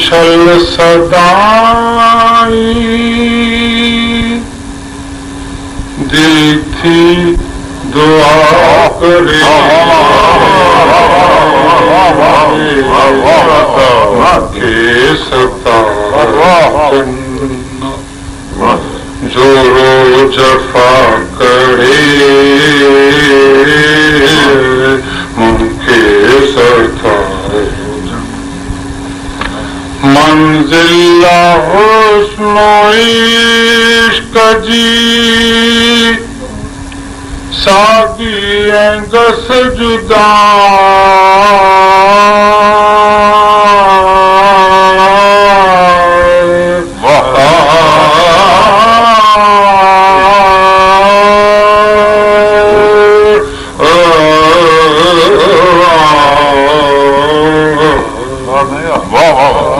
शल सदाई दिल थी दुआ करे के सता जो रो जफा करे मुनके सता मंजिल हुस्न इश्क जी सागी गस जुदा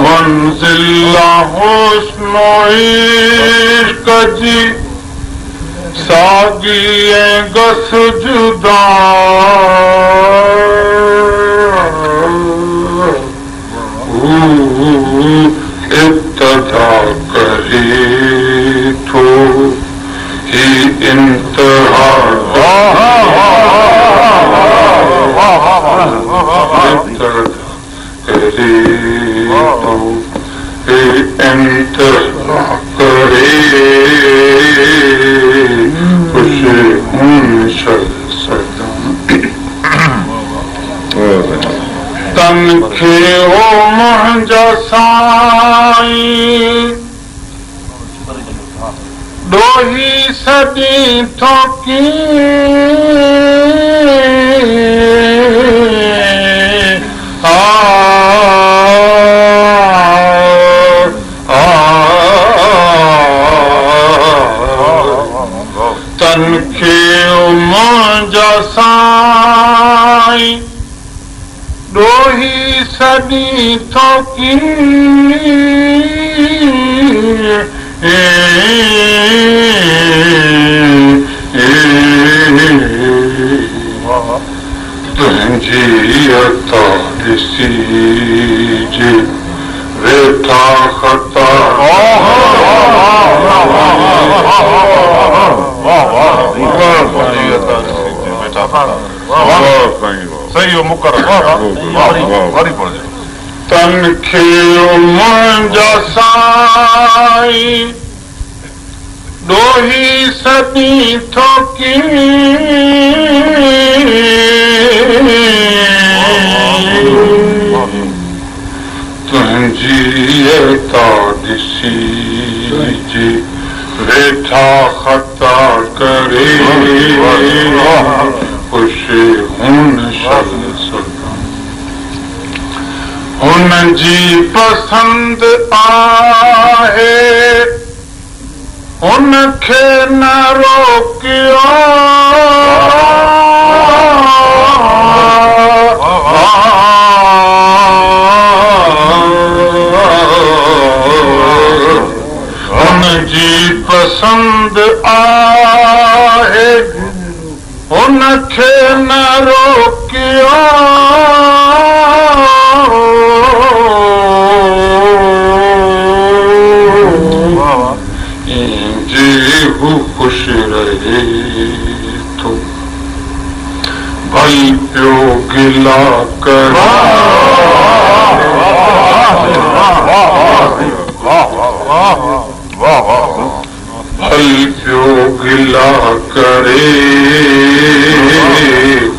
मंजिल हुस्न इश्क जी सागी गस जुदा इब्तदा करे तो ही इंतहा करे तो ही इंतहा करे तन खे ओ मुंहिंजा साईं ॾोही सदी थोकी तन खे ओ मुंहिंजा साईं ॾोही सदी थोकी तुंहिंजी अता ॾिसी जे वेठा ख़ता सही हो मुकर तन खे मुंहिंजा साईं ॾोही सदी थोकी तुंहिंजी अता ॾिसी जे वेठा ख़ता करे ख़ुशि हुन हुन जी पसंद आहे हुन खे न रोकियो हुन जी पसंद आहे हुन खे न रोकियो हू खुश रहे तो भाई प्यो गिला कर भाई प्यो गिला करे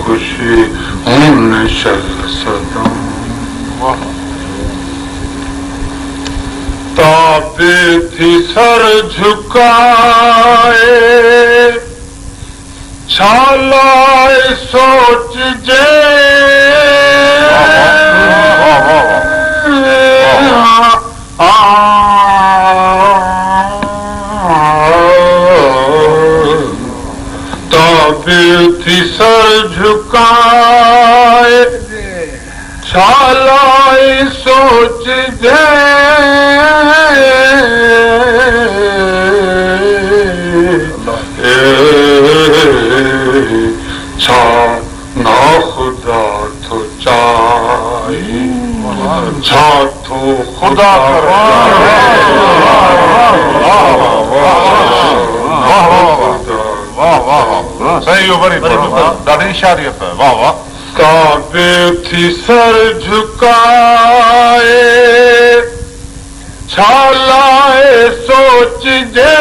खुशी हुन शल सदा ताबे थी सर झुकाए छालाए सोच जे ताबे थी सर झुकाए छालाए सोच जे छा ना खुदा तो चाही छा खुदा कर। वाह वाह सही हो, बड़ी ॾाढी शारियत है। वाह वाह। काबे थी सर झुकाए छालाए सोच जे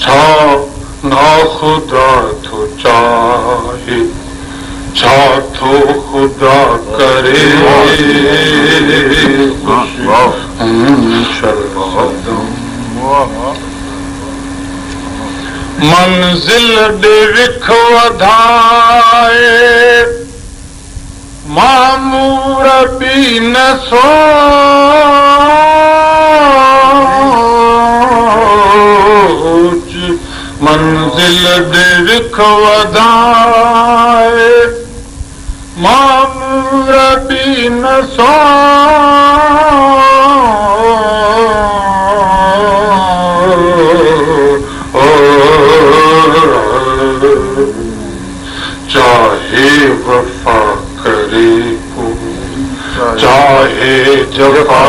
छा ना खुदा तो चाहे छा तो खुदा करे मंजिल दे विख वधाए मामूर भी न सोच मंजिल दे विख वधाए मामूर भी न चाहे वफा करे को चाहे जफा